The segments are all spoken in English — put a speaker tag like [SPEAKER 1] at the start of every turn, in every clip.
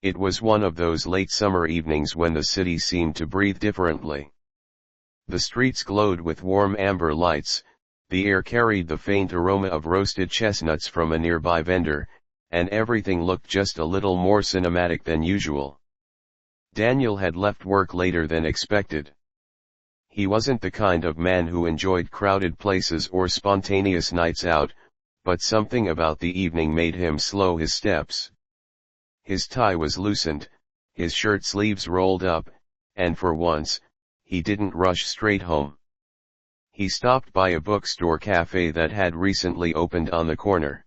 [SPEAKER 1] It was one of those late summer evenings when the city seemed to breathe differently. The streets glowed with warm amber lights, the air carried the faint aroma of roasted chestnuts from a nearby vendor, and everything looked just a little more cinematic than usual. Daniel had left work later than expected. He wasn't the kind of man who enjoyed crowded places or spontaneous nights out, but something about the evening made him slow his steps. His tie was loosened, his shirt sleeves rolled up, and for once, he didn't rush straight home. He stopped by a bookstore cafe that had recently opened on the corner.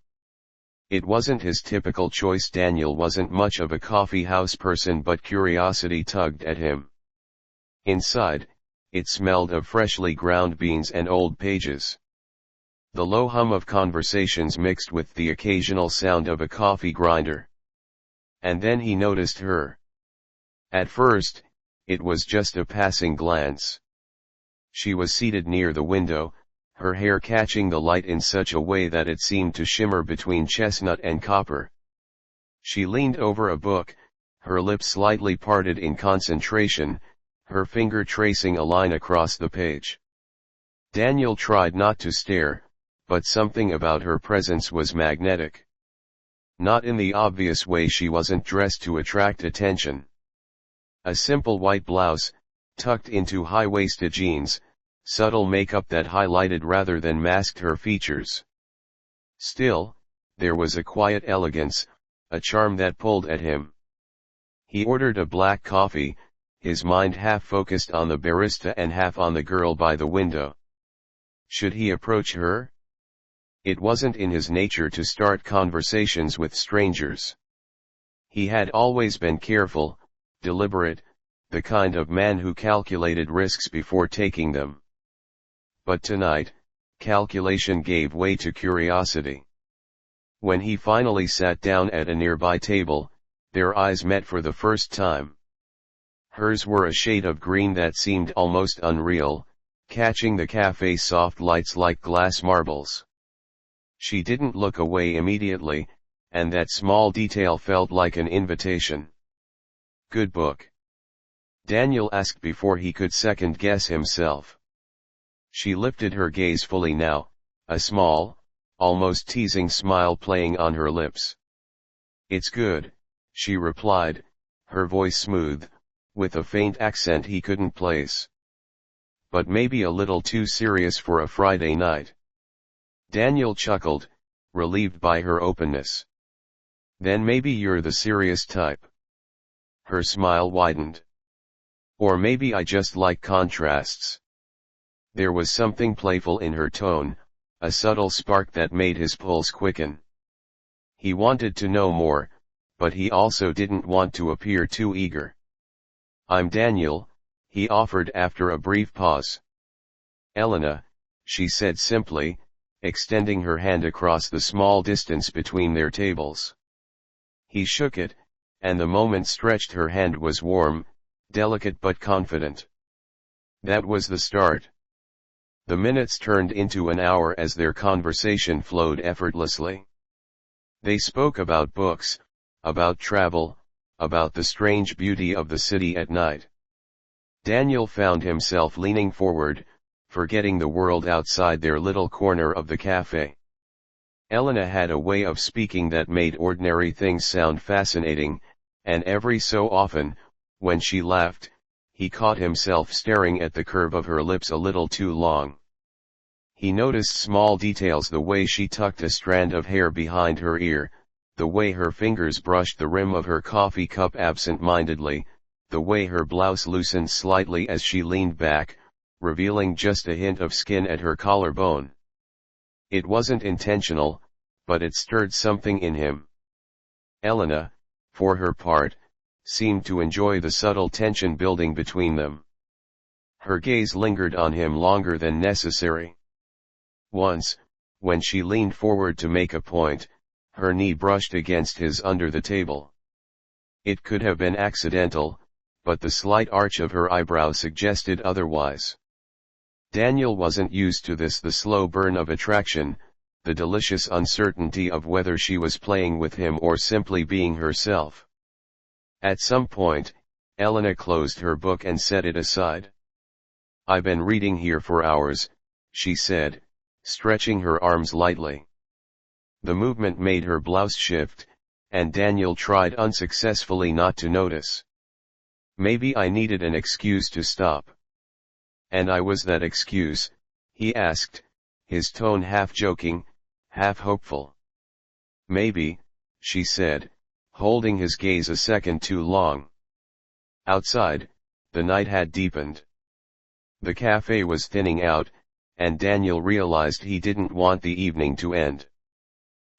[SPEAKER 1] It wasn't his typical choice. Daniel wasn't much of a coffee house person, but curiosity tugged at him. Inside, it smelled of freshly ground beans and old pages. The low hum of conversations mixed with the occasional sound of a coffee grinder. And then he noticed her. At first, it was just a passing glance. She was seated near the window, her hair catching the light in such a way that it seemed to shimmer between chestnut and copper. She leaned over a book, her lips slightly parted in concentration, her finger tracing a line across the page. Daniel tried not to stare, but something about her presence was magnetic. Not in the obvious way. She wasn't dressed to attract attention. A simple white blouse, tucked into high-waisted jeans, subtle makeup that highlighted rather than masked her features. Still, there was a quiet elegance, a charm that pulled at him. He ordered a black coffee, his mind half focused on the barista and half on the girl by the window. Should he approach her? It wasn't in his nature to start conversations with strangers. He had always been careful, deliberate, the kind of man who calculated risks before taking them. But tonight, calculation gave way to curiosity. When he finally sat down at a nearby table, their eyes met for the first time. Hers were a shade of green that seemed almost unreal, catching the cafe's soft lights like glass marbles. She didn't look away immediately, and that small detail felt like an invitation. "Good book?" Daniel asked before he could second-guess himself. She lifted her gaze fully now, a small, almost teasing smile playing on her lips. "It's good," she replied, her voice smooth, with a faint accent he couldn't place. "But maybe a little too serious for a Friday night." Daniel chuckled, relieved by her openness. "Then maybe you're the serious type." Her smile widened. "Or maybe I just like contrasts." There was something playful in her tone, a subtle spark that made his pulse quicken. He wanted to know more, but he also didn't want to appear too eager. "I'm Daniel," he offered after a brief pause. "Elena," she said simply, extending her hand across the small distance between their tables. He shook it, and the moment stretched her hand was warm, delicate but confident. That was the start. The minutes turned into an hour as their conversation flowed effortlessly. They spoke about books, about travel, about the strange beauty of the city at night. Daniel found himself leaning forward, forgetting the world outside their little corner of the cafe. Elena had a way of speaking that made ordinary things sound fascinating, and every so often, when she laughed, he caught himself staring at the curve of her lips a little too long. He noticed small details: the way she tucked a strand of hair behind her ear, the way her fingers brushed the rim of her coffee cup absent-mindedly, the way her blouse loosened slightly as she leaned back, revealing just a hint of skin at her collarbone. It wasn't intentional, but it stirred something in him. Elena, for her part, seemed to enjoy the subtle tension building between them. Her gaze lingered on him longer than necessary. Once, when she leaned forward to make a point, her knee brushed against his under the table. It could have been accidental, but the slight arch of her eyebrow suggested otherwise. Daniel wasn't used to this: the slow burn of attraction, the delicious uncertainty of whether she was playing with him or simply being herself. At some point, Elena closed her book and set it aside. "I've been reading here for hours," she said, stretching her arms lightly. The movement made her blouse shift, and Daniel tried unsuccessfully not to notice. "Maybe I needed an excuse to stop." "And I was that excuse?" he asked, his tone half joking, half hopeful. "Maybe," she said, holding his gaze a second too long. Outside, the night had deepened. The café was thinning out, and Daniel realized he didn't want the evening to end.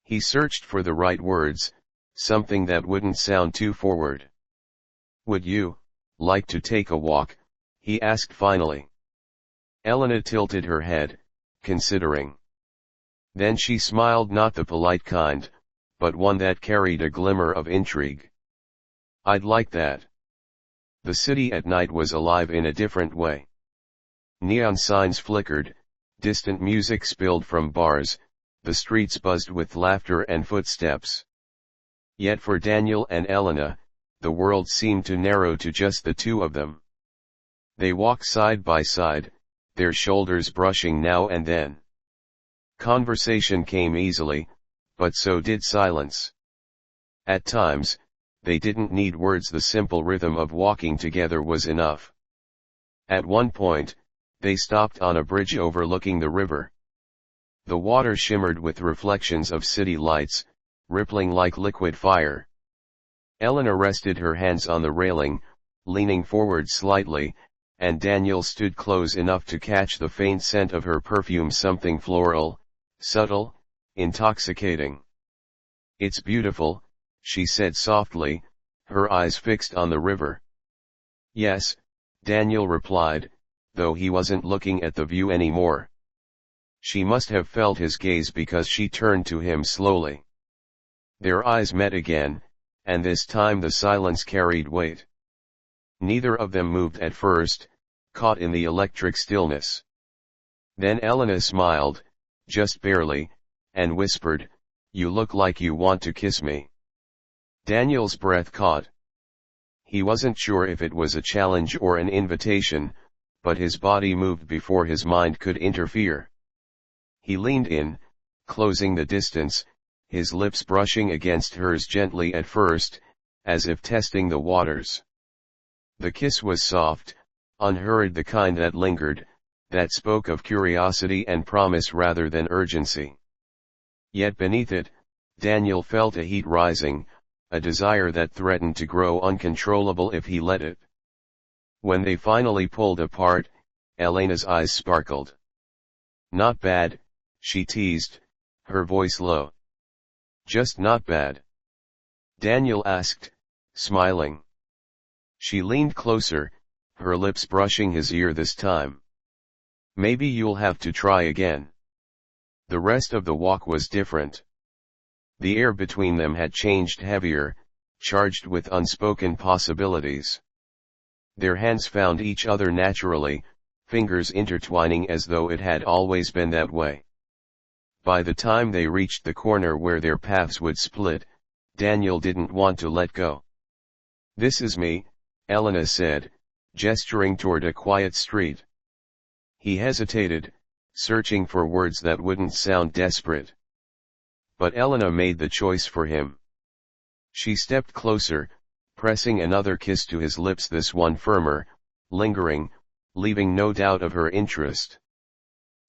[SPEAKER 1] He searched for the right words, something that wouldn't sound too forward. "Would you like to take a walk?" he asked finally. Elena tilted her head, considering. Then she smiled, not the polite kind, but one that carried a glimmer of intrigue. "I'd like that." The city at night was alive in a different way. Neon signs flickered, distant music spilled from bars, the streets buzzed with laughter and footsteps. Yet for Daniel and Elena, the world seemed to narrow to just the two of them. They walked side by side, their shoulders brushing now and then. Conversation came easily, but so did silence. At times, they didn't need words, the simple rhythm of walking together was enough. At one point, they stopped on a bridge overlooking the river. The water shimmered with reflections of city lights, rippling like liquid fire. Elena rested her hands on the railing, leaning forward slightly, and Daniel stood close enough to catch the faint scent of her perfume, something floral, subtle, intoxicating. "It's beautiful," she said softly, her eyes fixed on the river. "Yes," Daniel replied, though he wasn't looking at the view anymore. She must have felt his gaze because she turned to him slowly. Their eyes met again, and this time the silence carried weight. Neither of them moved at first, caught in the electric stillness. Then Elena smiled, just barely, and whispered, "You look like you want to kiss me." Daniel's breath caught. He wasn't sure if it was a challenge or an invitation, but his body moved before his mind could interfere. He leaned in, closing the distance, his lips brushing against hers gently at first, as if testing the waters. The kiss was soft, unhurried, the kind that lingered, that spoke of curiosity and promise rather than urgency. Yet beneath it, Daniel felt a heat rising, a desire that threatened to grow uncontrollable if he let it. When they finally pulled apart, Elena's eyes sparkled. "Not bad," she teased, her voice low. "Just not bad?" Daniel asked, smiling. She leaned closer, her lips brushing his ear this time. "Maybe you'll have to try again." The rest of the walk was different. The air between them had changed, heavier, charged with unspoken possibilities. Their hands found each other naturally, fingers intertwining as though it had always been that way. By the time they reached the corner where their paths would split, Daniel didn't want to let go. "This is me," Elena said, gesturing toward a quiet street. He hesitated, searching for words that wouldn't sound desperate. But Elena made the choice for him. She stepped closer, pressing another kiss to his lips, this one firmer, lingering, leaving no doubt of her interest.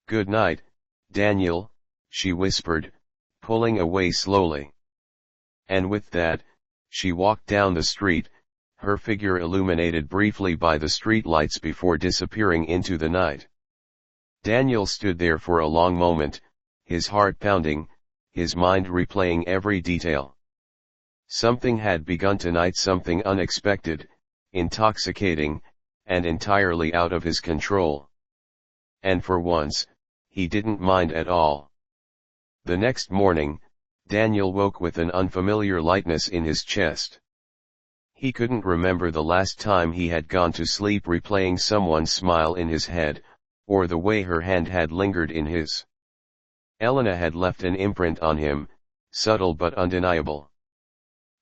[SPEAKER 1] "Good night, Daniel," she whispered, pulling away slowly. And with that, she walked down the street, her figure illuminated briefly by the streetlights before disappearing into the night. Daniel stood there for a long moment, his heart pounding, his mind replaying every detail. Something had begun tonight, something unexpected, intoxicating, and entirely out of his control. And for once, he didn't mind at all. The next morning, Daniel woke with an unfamiliar lightness in his chest. He couldn't remember the last time he had gone to sleep replaying someone's smile in his head, or the way her hand had lingered in his. Elena had left an imprint on him, subtle but undeniable.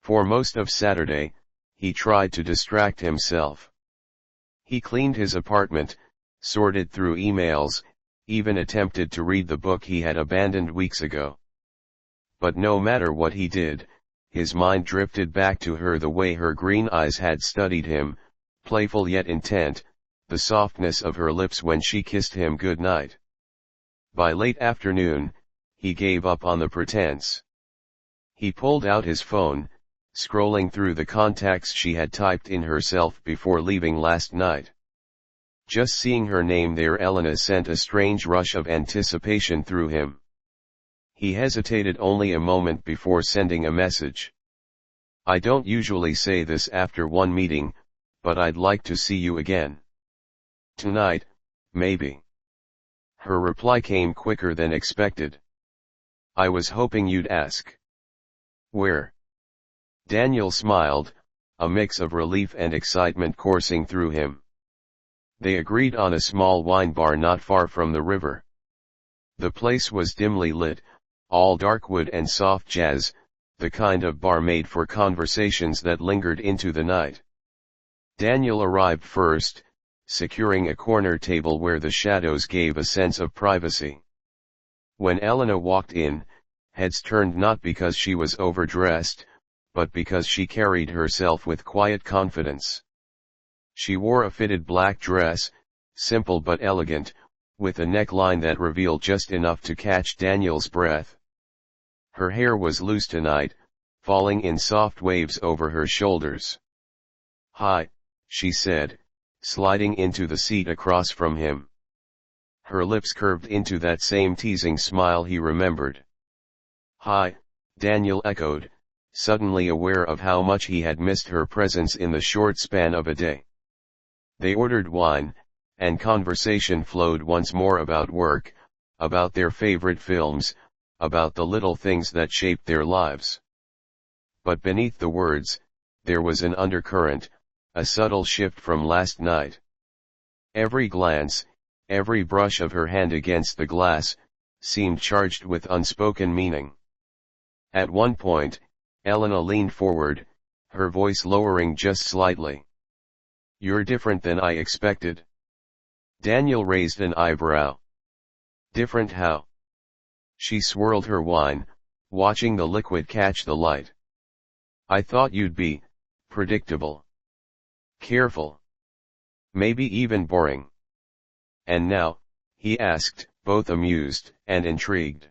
[SPEAKER 1] For most of Saturday, he tried to distract himself. He cleaned his apartment, sorted through emails, even attempted to read the book he had abandoned weeks ago. But no matter what he did, his mind drifted back to her, the way her green eyes had studied him, playful yet intent, the softness of her lips when she kissed him goodnight. By late afternoon, he gave up on the pretense. He pulled out his phone, scrolling through the contacts she had typed in herself before leaving last night. Just seeing her name there, Elena, sent a strange rush of anticipation through him. He hesitated only a moment before sending a message. "I don't usually say this after one meeting, but I'd like to see you again. Tonight, maybe." Her reply came quicker than expected. "I was hoping you'd ask." "Where?" Daniel smiled, a mix of relief and excitement coursing through him. They agreed on a small wine bar not far from the river. The place was dimly lit, all dark wood and soft jazz, the kind of bar made for conversations that lingered into the night. Daniel arrived first, securing a corner table where the shadows gave a sense of privacy. When Elena walked in, heads turned, not because she was overdressed, but because she carried herself with quiet confidence. She wore a fitted black dress, simple but elegant, with a neckline that revealed just enough to catch Daniel's breath. Her hair was loose tonight, falling in soft waves over her shoulders. "Hi," she said, sliding into the seat across from him. Her lips curved into that same teasing smile he remembered. "Hi," Daniel echoed, suddenly aware of how much he had missed her presence in the short span of a day. They ordered wine, and conversation flowed once more about work, about their favorite films, about the little things that shaped their lives. But beneath the words, there was an undercurrent, a subtle shift from last night. Every glance, every brush of her hand against the glass, seemed charged with unspoken meaning. At one point, Elena leaned forward, her voice lowering just slightly. "You're different than I expected." Daniel raised an eyebrow. "Different how?" She swirled her wine, watching the liquid catch the light. "I thought you'd be predictable. Careful. Maybe even boring." "And now?" he asked, both amused and intrigued.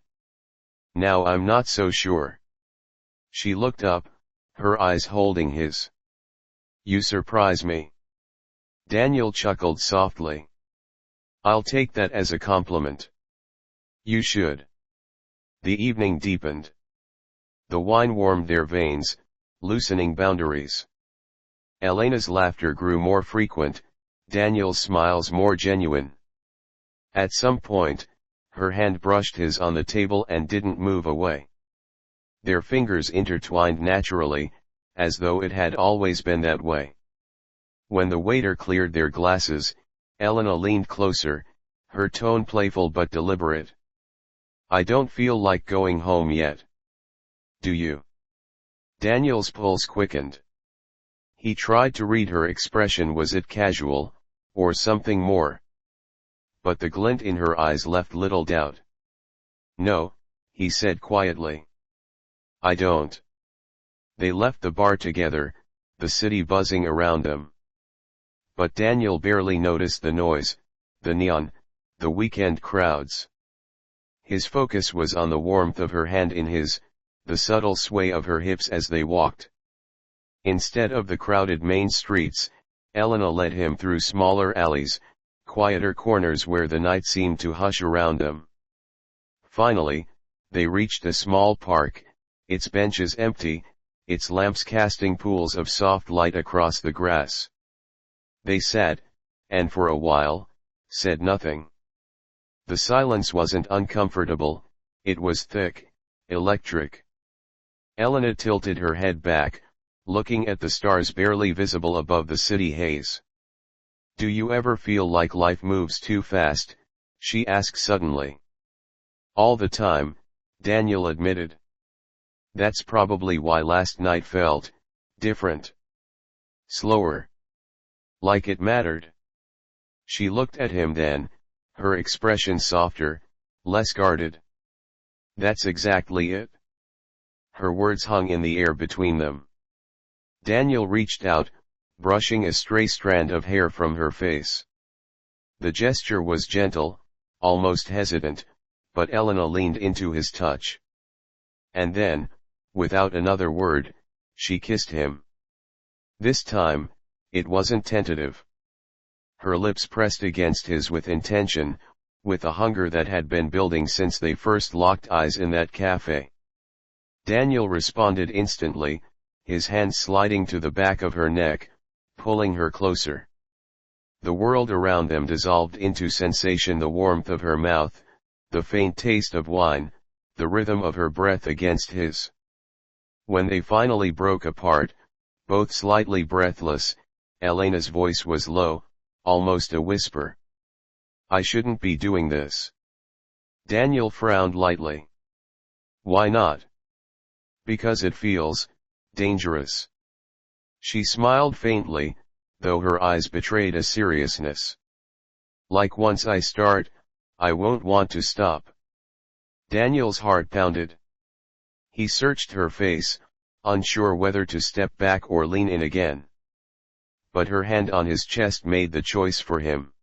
[SPEAKER 1] "Now I'm not so sure." She looked up, her eyes holding his. "You surprise me." Daniel chuckled softly. "I'll take that as a compliment." "You should." The evening deepened. The wine warmed their veins, loosening boundaries. Elena's laughter grew more frequent, Daniel's smiles more genuine. At some point, her hand brushed his on the table and didn't move away. Their fingers intertwined naturally, as though it had always been that way. When the waiter cleared their glasses, Elena leaned closer, her tone playful but deliberate. "I don't feel like going home yet. Do you?" Daniel's pulse quickened. He tried to read her expression. Was it casual, or something more? But the glint in her eyes left little doubt. "No," he said quietly. "I don't." They left the bar together, the city buzzing around them. But Daniel barely noticed the noise, the neon, the weekend crowds. His focus was on the warmth of her hand in his, the subtle sway of her hips as they walked. Instead of the crowded main streets, Elena led him through smaller alleys, quieter corners where the night seemed to hush around them. Finally, they reached a small park, its benches empty, its lamps casting pools of soft light across the grass. They sat, and for a while, said nothing. The silence wasn't uncomfortable, it was thick, electric. Elena tilted her head back, looking at the stars barely visible above the city haze. "Do you ever feel like life moves too fast?" she asked suddenly. "All the time," Daniel admitted. "That's probably why last night felt different." Slower. Like it mattered. She looked at him then, her expression softer, less guarded. That's exactly it. Her words hung in the air between them. Daniel reached out, brushing a stray strand of hair from her face. The gesture was gentle, almost hesitant, but Elena leaned into his touch. And then, without another word, she kissed him. This time, it wasn't tentative. Her lips pressed against his with intention, with a hunger that had been building since they first locked eyes in that café. Daniel responded instantly, his hand sliding to the back of her neck, pulling her closer. The world around them dissolved into sensation, the warmth of her mouth, the faint taste of wine, the rhythm of her breath against his. When they finally broke apart, both slightly breathless, Elena's voice was low, almost a whisper. I shouldn't be doing this. Daniel frowned lightly. Why not? Because it feels dangerous. She smiled faintly, though her eyes betrayed a seriousness. Like once I start, I won't want to stop. Daniel's heart pounded. He searched her face, unsure whether to step back or lean in again. But her hand on his chest made the choice for him.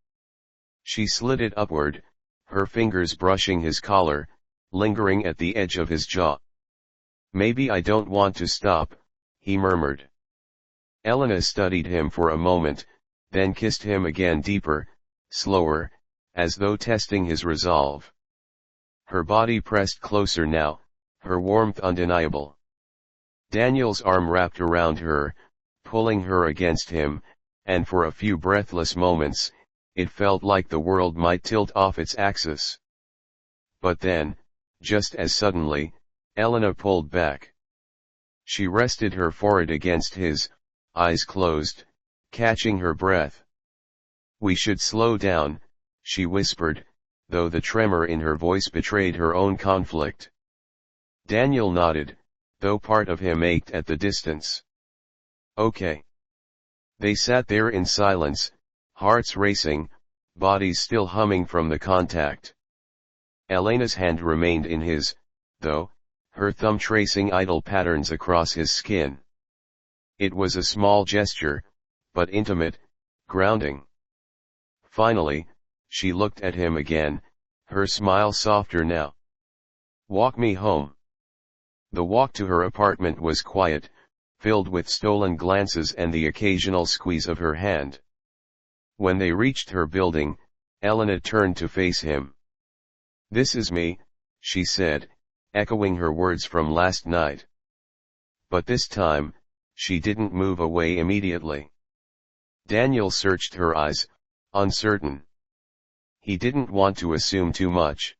[SPEAKER 1] She slid it upward, her fingers brushing his collar, lingering at the edge of his jaw. Maybe I don't want to stop, he murmured. Elena studied him for a moment, then kissed him again, deeper, slower, as though testing his resolve. Her body pressed closer now, her warmth undeniable. Daniel's arm wrapped around her, pulling her against him, and for a few breathless moments, it felt like the world might tilt off its axis. But then, just as suddenly, Elena pulled back. She rested her forehead against his, eyes closed, catching her breath. We should slow down, she whispered, though the tremor in her voice betrayed her own conflict. Daniel nodded, though part of him ached at the distance. Okay. They sat there in silence, hearts racing, bodies still humming from the contact. Elena's hand remained in his, though, her thumb tracing idle patterns across his skin. It was a small gesture, but intimate, grounding. Finally, she looked at him again, her smile softer now. Walk me home. The walk to her apartment was quiet, filled with stolen glances and the occasional squeeze of her hand. When they reached her building, Elena turned to face him. This is me, she said, echoing her words from last night. But this time, she didn't move away immediately. Daniel searched her eyes, uncertain. He didn't want to assume too much.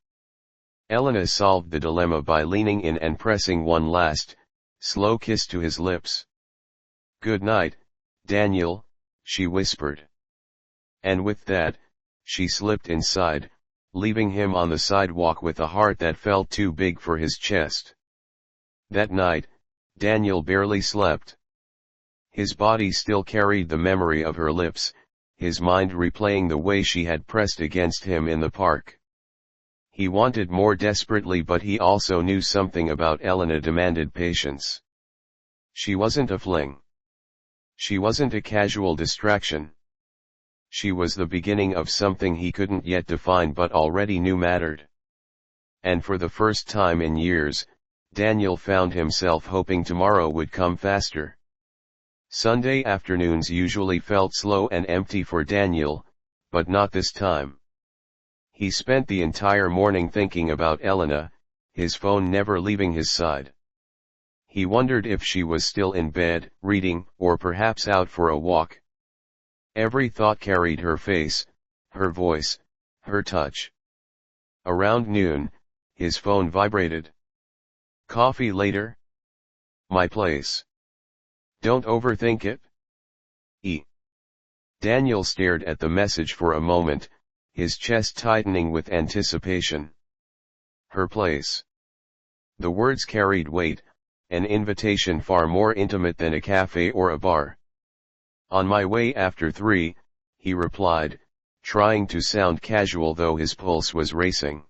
[SPEAKER 1] Elena solved the dilemma by leaning in and pressing one last, slow kiss to his lips. Good night, Daniel, she whispered. And with that, she slipped inside, leaving him on the sidewalk with a heart that felt too big for his chest. That night, Daniel barely slept. His body still carried the memory of her lips, his mind replaying the way she had pressed against him in the park. He wanted more desperately, but he also knew something about Elena demanded patience. She wasn't a fling. She wasn't a casual distraction. She was the beginning of something he couldn't yet define but already knew mattered. And for the first time in years, Daniel found himself hoping tomorrow would come faster. Sunday afternoons usually felt slow and empty for Daniel, but not this time. He spent the entire morning thinking about Elena, his phone never leaving his side. He wondered if she was still in bed, reading, or perhaps out for a walk. Every thought carried her face, her voice, her touch. Around noon, his phone vibrated. Coffee later? My place. Don't overthink it. E. Daniel stared at the message for a moment, his chest tightening with anticipation. Her place. The words carried weight, an invitation far more intimate than a cafe or a bar. On my way after 3, he replied, trying to sound casual though his pulse was racing.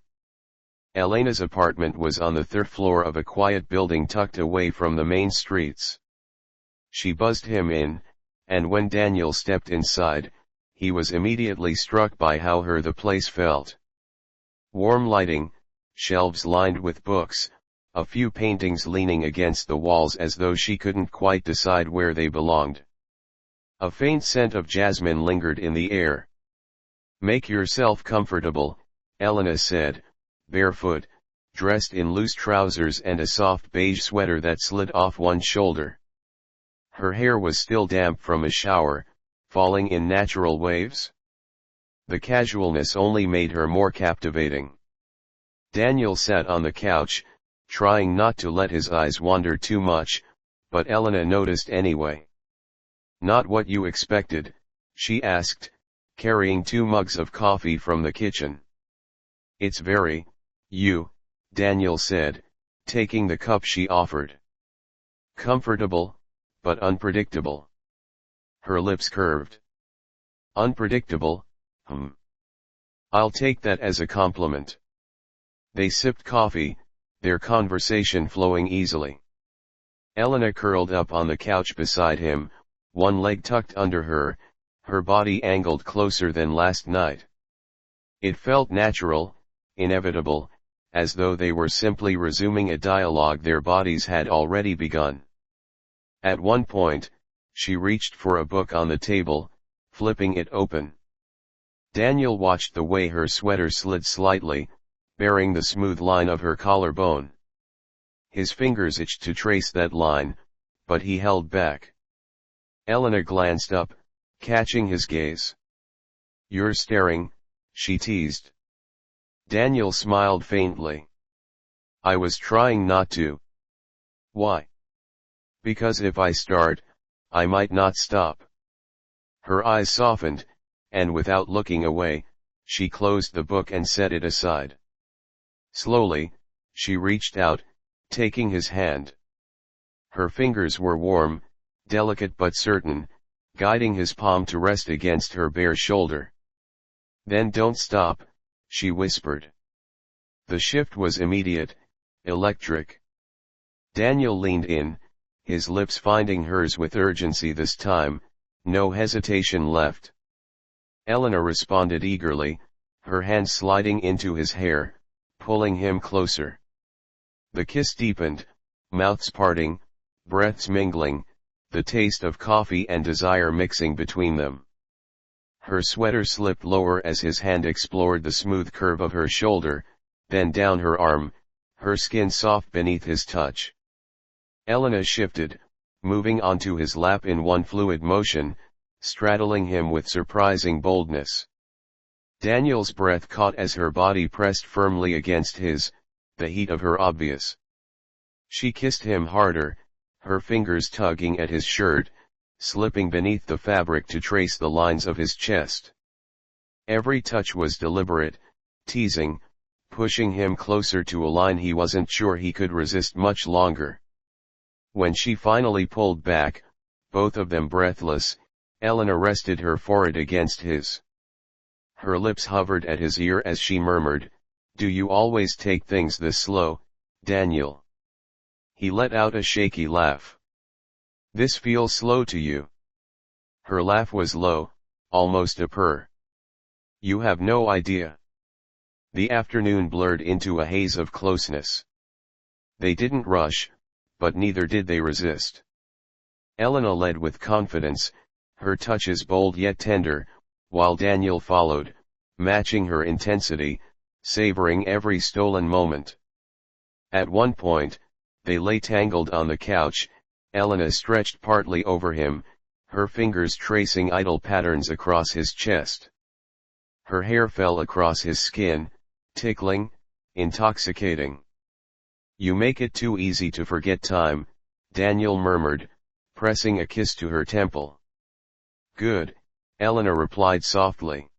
[SPEAKER 1] Elena's apartment was on the 3rd floor of a quiet building tucked away from the main streets. She buzzed him in, and when Daniel stepped inside, he was immediately struck by how the place felt. Warm lighting, shelves lined with books, a few paintings leaning against the walls as though she couldn't quite decide where they belonged. A faint scent of jasmine lingered in the air. "Make yourself comfortable," Elena said, barefoot, dressed in loose trousers and a soft beige sweater that slid off one shoulder. Her hair was still damp from a shower, falling in natural waves. The casualness only made her more captivating. Daniel sat on the couch, trying not to let his eyes wander too much, but Elena noticed anyway. "Not what you expected?" she asked, carrying 2 mugs of coffee from the kitchen. "It's very, you," Daniel said, taking the cup she offered. "Comfortable, but unpredictable." Her lips curved. "Unpredictable, I'll take that as a compliment." They sipped coffee, their conversation flowing easily. Elena curled up on the couch beside him, one leg tucked under her, her body angled closer than last night. It felt natural, inevitable, as though they were simply resuming a dialogue their bodies had already begun. At one point, she reached for a book on the table, flipping it open. Daniel watched the way her sweater slid slightly, bearing the smooth line of her collarbone. His fingers itched to trace that line, but he held back. Elena glanced up, catching his gaze. "You're staring," she teased. Daniel smiled faintly. "I was trying not to." "Why?" "Because if I start, I might not stop." Her eyes softened, and without looking away, she closed the book and set it aside. Slowly, she reached out, taking his hand. Her fingers were warm, delicate but certain, guiding his palm to rest against her bare shoulder. "Then don't stop," she whispered. The shift was immediate, electric. Daniel leaned in, his lips finding hers with urgency this time, no hesitation left. Elena responded eagerly, her hand sliding into his hair, pulling him closer. The kiss deepened, mouths parting, breaths mingling, the taste of coffee and desire mixing between them. Her sweater slipped lower as his hand explored the smooth curve of her shoulder, then down her arm, her skin soft beneath his touch. Elena shifted, moving onto his lap in one fluid motion, straddling him with surprising boldness. Daniel's breath caught as her body pressed firmly against his, the heat of her obvious. She kissed him harder, her fingers tugging at his shirt, slipping beneath the fabric to trace the lines of his chest. Every touch was deliberate, teasing, pushing him closer to a line he wasn't sure he could resist much longer. When she finally pulled back, both of them breathless, Elena rested her forehead against his. Her lips hovered at his ear as she murmured, "Do you always take things this slow, Daniel?" He let out a shaky laugh. "This feels slow to you?" Her laugh was low, almost a purr. "You have no idea." The afternoon blurred into a haze of closeness. They didn't rush, but neither did they resist. Elena led with confidence, her touches bold yet tender, while Daniel followed, matching her intensity, savoring every stolen moment. At one point, they lay tangled on the couch, Elena stretched partly over him, her fingers tracing idle patterns across his chest. Her hair fell across his skin, tickling, intoxicating. "You make it too easy to forget time," Daniel murmured, pressing a kiss to her temple. "Good," Elena replied softly.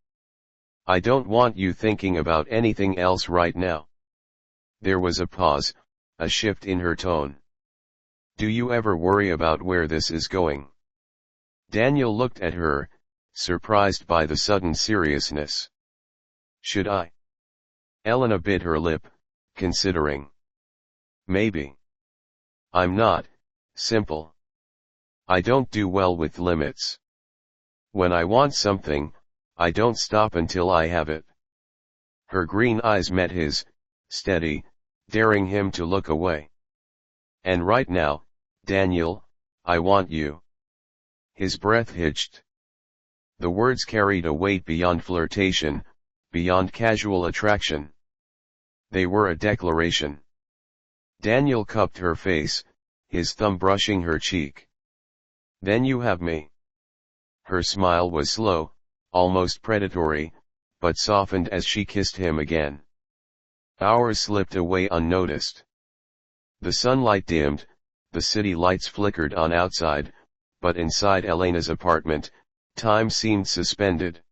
[SPEAKER 1] "I don't want you thinking about anything else right now." There was a pause, a shift in her tone. "Do you ever worry about where this is going?" Daniel looked at her, surprised by the sudden seriousness. Should I? Elena bit her lip, considering. Maybe. I'm not, simple. I don't do well with limits. When I want something, I don't stop until I have it. Her green eyes met his, steady, daring him to look away. And right now, Daniel, I want you. His breath hitched. The words carried a weight beyond flirtation, beyond casual attraction. They were a declaration. Daniel cupped her face, his thumb brushing her cheek. Then you have me. Her smile was slow, almost predatory, but softened as she kissed him again. Hours slipped away unnoticed. The sunlight dimmed, the city lights flickered on outside, but inside Elena's apartment, time seemed suspended.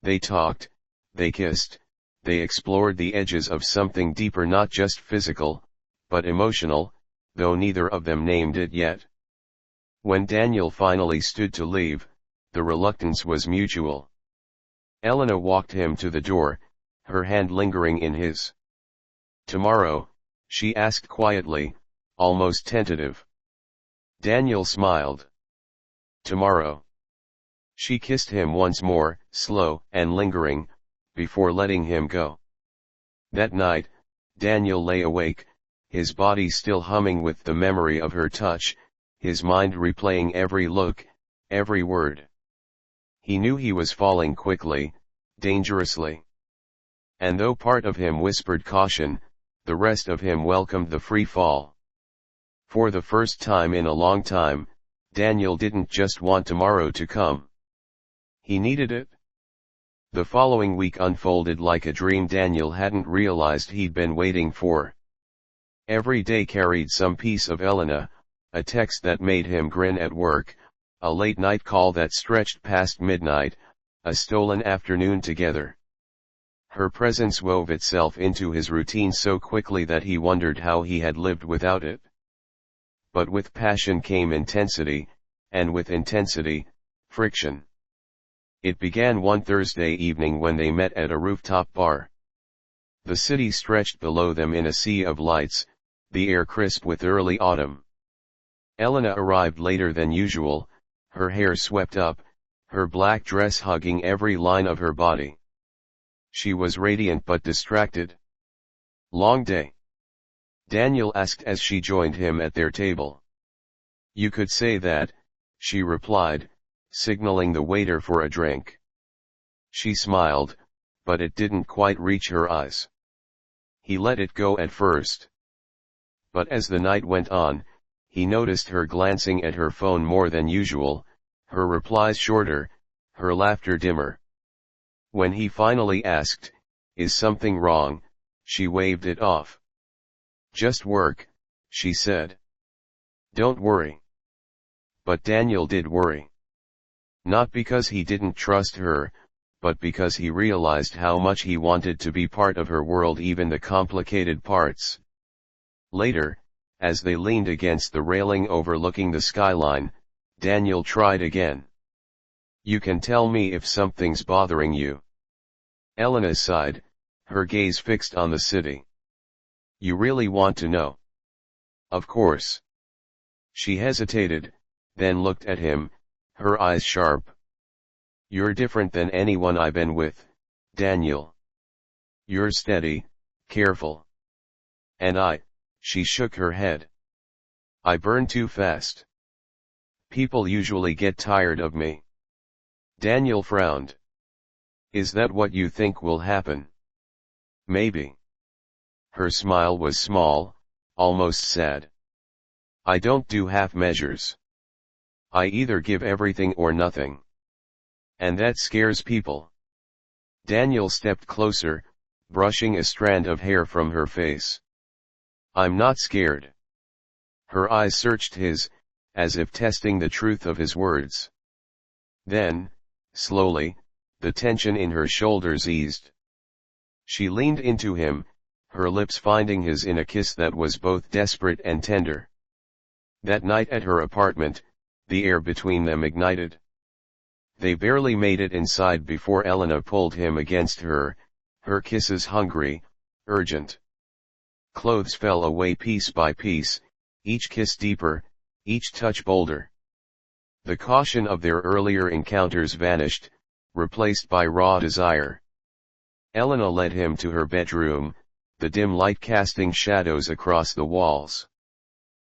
[SPEAKER 1] They talked, they kissed, they explored the edges of something deeper, not just physical, but emotional, though neither of them named it yet. When Daniel finally stood to leave, the reluctance was mutual. Elena walked him to the door, her hand lingering in his. Tomorrow, she asked quietly, almost tentative. Daniel smiled. Tomorrow. She kissed him once more, slow and lingering, before letting him go. That night, Daniel lay awake, his body still humming with the memory of her touch, his mind replaying every look, every word. He knew he was falling quickly, dangerously. And though part of him whispered caution, the rest of him welcomed the free fall. For the first time in a long time, Daniel didn't just want tomorrow to come. He needed it. The following week unfolded like a dream Daniel hadn't realized he'd been waiting for. Every day carried some piece of Elena, a text that made him grin at work, a late night call that stretched past midnight, a stolen afternoon together. Her presence wove itself into his routine so quickly that he wondered how he had lived without it. But with passion came intensity, and with intensity, friction. It began one Thursday evening when they met at a rooftop bar. The city stretched below them in a sea of lights, the air crisp with early autumn. Elena arrived later than usual, her hair swept up, her black dress hugging every line of her body. She was radiant but distracted. Long day? Daniel asked as she joined him at their table. You could say that, she replied, signaling the waiter for a drink. She smiled, but it didn't quite reach her eyes. He let it go at first. But as the night went on, he noticed her glancing at her phone more than usual, her replies shorter, her laughter dimmer. When he finally asked, "Is something wrong?" she waved it off. "Just work," she said. "Don't worry." But Daniel did worry. Not because he didn't trust her, but because he realized how much he wanted to be part of her world, even the complicated parts. Later, as they leaned against the railing overlooking the skyline, Daniel tried again. "You can tell me if something's bothering you." Elena sighed, her gaze fixed on the city. "You really want to know?" "Of course." She hesitated, then looked at him, her eyes sharp. "You're different than anyone I've been with, Daniel. You're steady, careful. And she shook her head. "I burn too fast. People usually get tired of me." Daniel frowned. "Is that what you think will happen?" "Maybe." Her smile was small, almost sad. "I don't do half measures. I either give everything or nothing. And that scares people." Daniel stepped closer, brushing a strand of hair from her face. "I'm not scared." Her eyes searched his, as if testing the truth of his words. Then, slowly, the tension in her shoulders eased. She leaned into him, her lips finding his in a kiss that was both desperate and tender. That night at her apartment, the air between them ignited. They barely made it inside before Elena pulled him against her kisses hungry, urgent. Clothes fell away piece by piece, each kiss deeper, each touch bolder. The caution of their earlier encounters vanished, replaced by raw desire. Elena led him to her bedroom, the dim light casting shadows across the walls.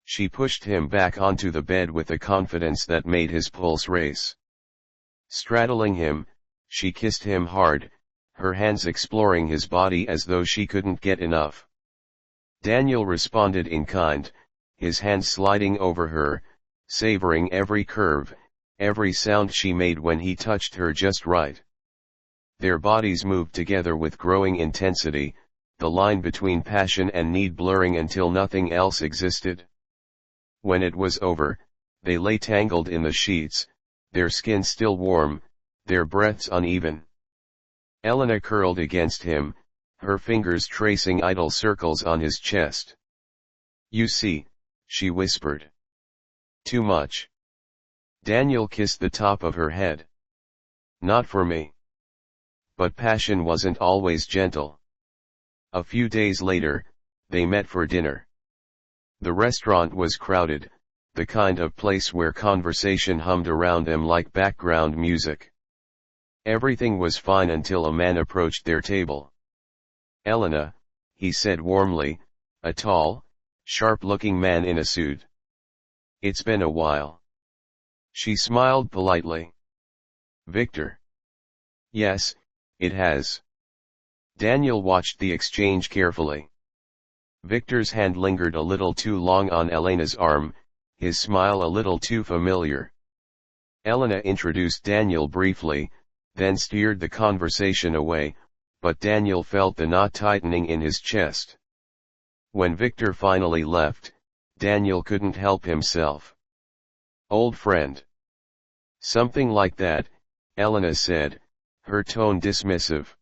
[SPEAKER 1] She pushed him back onto the bed with a confidence that made his pulse race. Straddling him, she kissed him hard, her hands exploring his body as though she couldn't get enough. Daniel responded in kind, his hands sliding over her, savoring every curve, every sound she made when he touched her just right. Their bodies moved together with growing intensity, the line between passion and need blurring until nothing else existed. When it was over, they lay tangled in the sheets, their skin still warm, their breaths uneven. Elena curled against him, her fingers tracing idle circles on his chest. "You see," she whispered. "Too much." Daniel kissed the top of her head. "Not for me." But passion wasn't always gentle. A few days later, they met for dinner. The restaurant was crowded, the kind of place where conversation hummed around them like background music. Everything was fine until a man approached their table. "Elena," he said warmly, a tall, sharp-looking man in a suit. "It's been a while." She smiled politely. "Victor." "Yes, it has." Daniel watched the exchange carefully. Victor's hand lingered a little too long on Elena's arm, his smile a little too familiar. Elena introduced Daniel briefly, then steered the conversation away, but Daniel felt the knot tightening in his chest. When Victor finally left, Daniel couldn't help himself. "Old friend." "Something like that," Elena said, her tone dismissive.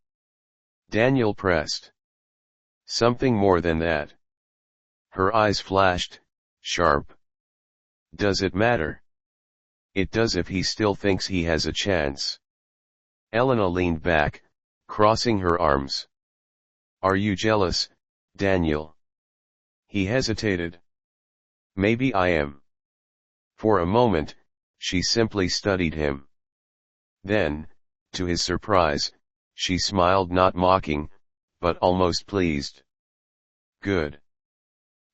[SPEAKER 1] Daniel pressed. "Something more than that." Her eyes flashed, sharp. "Does it matter?" "It does if he still thinks he has a chance." Elena leaned back, crossing her arms. "Are you jealous, Daniel?" He hesitated. "Maybe I am." For a moment, she simply studied him. Then, to his surprise, she smiled, not mocking, but almost pleased. "Good.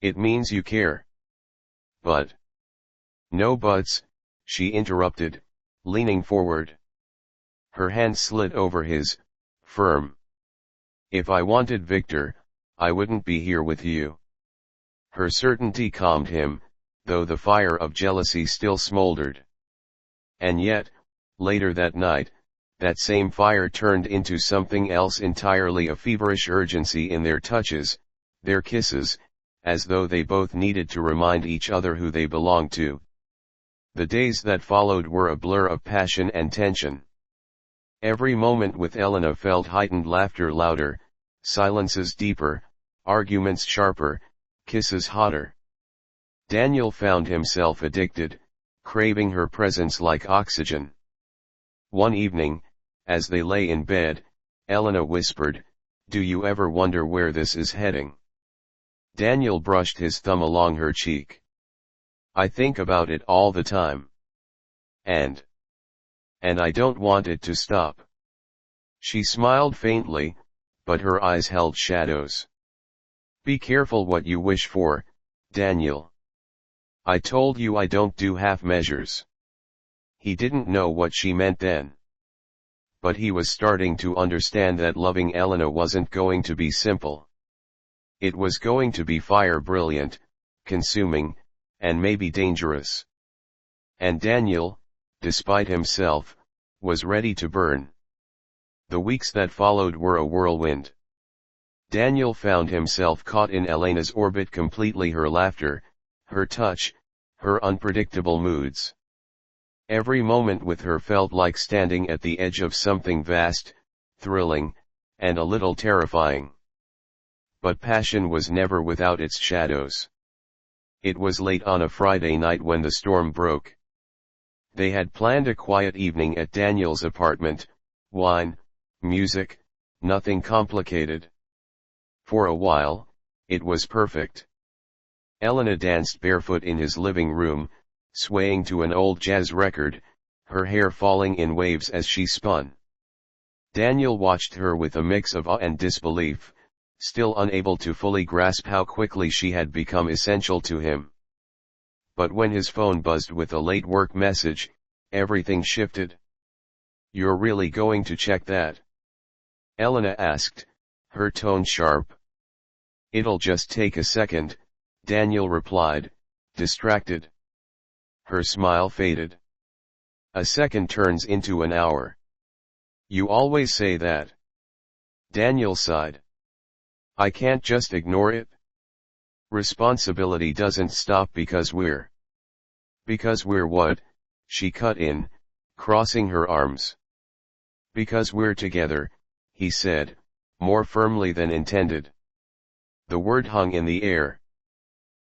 [SPEAKER 1] It means you care." "But..." "No buts," she interrupted, leaning forward. Her hand slid over his, firm. "If I wanted Victor, I wouldn't be here with you." Her certainty calmed him, though the fire of jealousy still smoldered. And yet, later that night, that same fire turned into something else entirely, a feverish urgency in their touches, their kisses, as though they both needed to remind each other who they belonged to. The days that followed were a blur of passion and tension. Every moment with Elena felt heightened, laughter louder, silences deeper, arguments sharper, kisses hotter. Daniel found himself addicted, craving her presence like oxygen. One evening, as they lay in bed, Elena whispered, "Do you ever wonder where this is heading?" Daniel brushed his thumb along her cheek. "I think about it all the time. And I don't want it to stop." She smiled faintly, but her eyes held shadows. "Be careful what you wish for, Daniel. I told you I don't do half measures." He didn't know what she meant then. But he was starting to understand that loving Elena wasn't going to be simple. It was going to be fire, brilliant, consuming, and maybe dangerous. And Daniel, despite himself, was ready to burn. The weeks that followed were a whirlwind. Daniel found himself caught in Elena's orbit completely, her laughter, her touch, her unpredictable moods. Every moment with her felt like standing at the edge of something vast, thrilling, and a little terrifying. But passion was never without its shadows. It was late on a Friday night when the storm broke. They had planned a quiet evening at Daniel's apartment, wine, music, nothing complicated. For a while, it was perfect. Elena danced barefoot in his living room, swaying to an old jazz record, her hair falling in waves as she spun. Daniel watched her with a mix of awe and disbelief, still unable to fully grasp how quickly she had become essential to him. But when his phone buzzed with a late work message, everything shifted. "You're really going to check that?" Elena asked, her tone sharp. "It'll just take a second," Daniel replied, distracted. Her smile faded. "A second turns into an hour." "You always say that." Daniel sighed. "I can't just ignore it. Responsibility doesn't stop because we're..." "Because we're what?" she cut in, crossing her arms. "Because we're together," he said, more firmly than intended. The word hung in the air.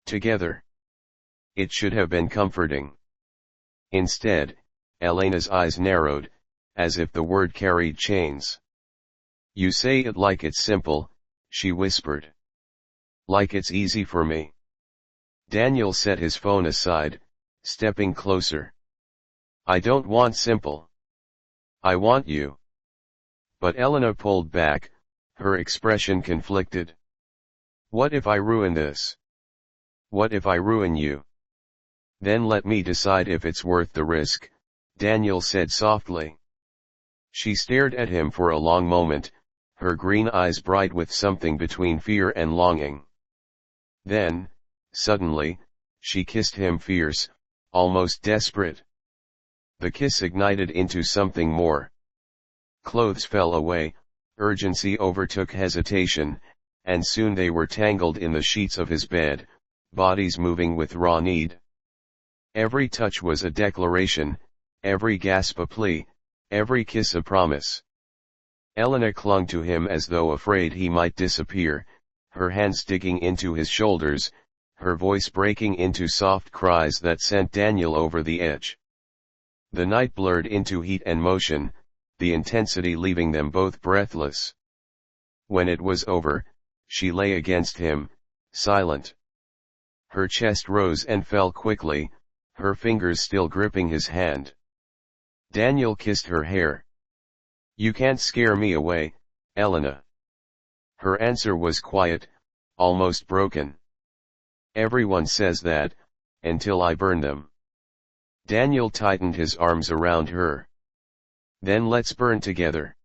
[SPEAKER 1] Together. It should have been comforting. Instead, Elena's eyes narrowed, as if the word carried chains. "You say it like it's simple," she whispered. "Like it's easy for me." Daniel set his phone aside, stepping closer. "I don't want simple. I want you." But Elena pulled back, her expression conflicted. "What if I ruin this? What if I ruin you?" "Then let me decide if it's worth the risk," Daniel said softly. She stared at him for a long moment, her green eyes bright with something between fear and longing. Then, suddenly, she kissed him fierce, almost desperate. The kiss ignited into something more. Clothes fell away, urgency overtook hesitation, and soon they were tangled in the sheets of his bed, bodies moving with raw need. Every touch was a declaration, every gasp a plea, every kiss a promise. Elena clung to him as though afraid he might disappear, her hands digging into his shoulders, her voice breaking into soft cries that sent Daniel over the edge. The night blurred into heat and motion, the intensity leaving them both breathless. When it was over, she lay against him, silent. Her chest rose and fell quickly, her fingers still gripping his hand. Daniel kissed her hair. "You can't scare me away, Elena." Her answer was quiet, almost broken. "Everyone says that, until I burn them." Daniel tightened his arms around her. "Then let's burn together."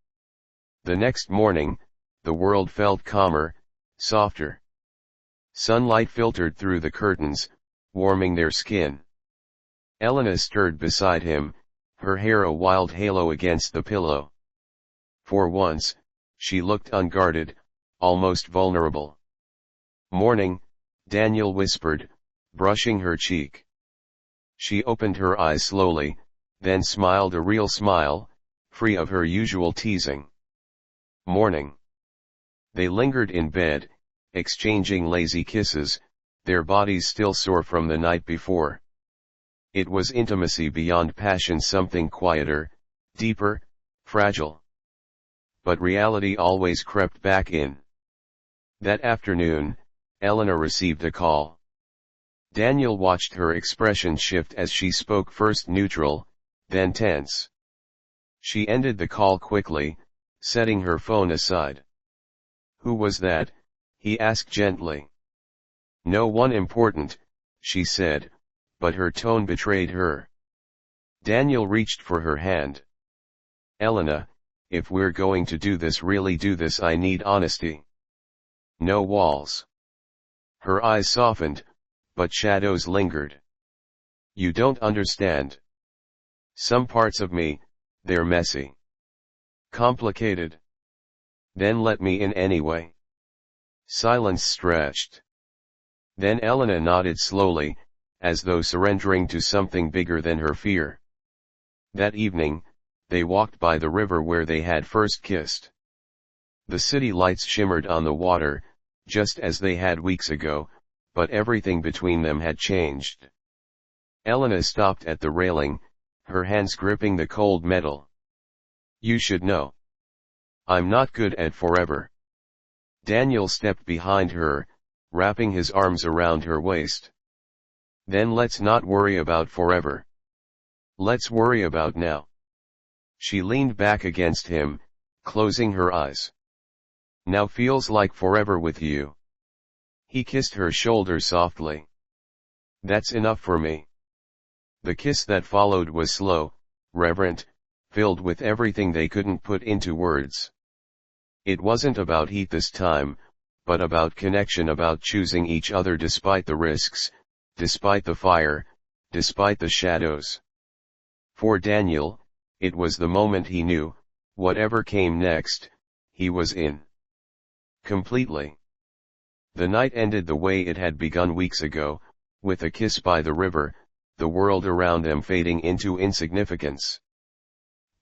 [SPEAKER 1] The next morning, the world felt calmer, softer. Sunlight filtered through the curtains, warming their skin. Elena stirred beside him, her hair a wild halo against the pillow. For once, she looked unguarded, almost vulnerable. "Morning," Daniel whispered, brushing her cheek. She opened her eyes slowly, then smiled a real smile, free of her usual teasing. "Morning." They lingered in bed, exchanging lazy kisses, their bodies still sore from the night before. It was intimacy beyond passion, something quieter, deeper, fragile. But reality always crept back in. That afternoon, Elena received a call. Daniel watched her expression shift as she spoke, first neutral, then tense. She ended the call quickly, setting her phone aside. "Who was that?" he asked gently. "No one important," she said, but her tone betrayed her. Daniel reached for her hand. "Elena, if we're going to do this, really do this, I need honesty. No walls." Her eyes softened, but shadows lingered. "You don't understand. Some parts of me, they're messy. Complicated. Then let me in anyway." Silence stretched. Then Elena nodded slowly, as though surrendering to something bigger than her fear. That evening, they walked by the river where they had first kissed. The city lights shimmered on the water, just as they had weeks ago, but everything between them had changed. Elena stopped at the railing, her hands gripping the cold metal. You should know. I'm not good at forever. Daniel stepped behind her, wrapping his arms around her waist. Then let's not worry about forever. Let's worry about now. She leaned back against him, closing her eyes. Now feels like forever with you. He kissed her shoulder softly. That's enough for me. The kiss that followed was slow, reverent, filled with everything they couldn't put into words. It wasn't about heat this time, but about connection, about choosing each other despite the risks, despite the fire, despite the shadows. For Daniel, it was the moment he knew, whatever came next, he was in. Completely. The night ended the way it had begun weeks ago, with a kiss by the river, the world around them fading into insignificance.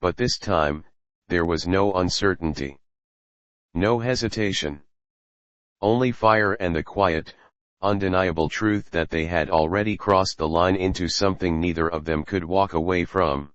[SPEAKER 1] But this time, there was no uncertainty. No hesitation. Only fire and the quiet, undeniable truth that they had already crossed the line into something neither of them could walk away from.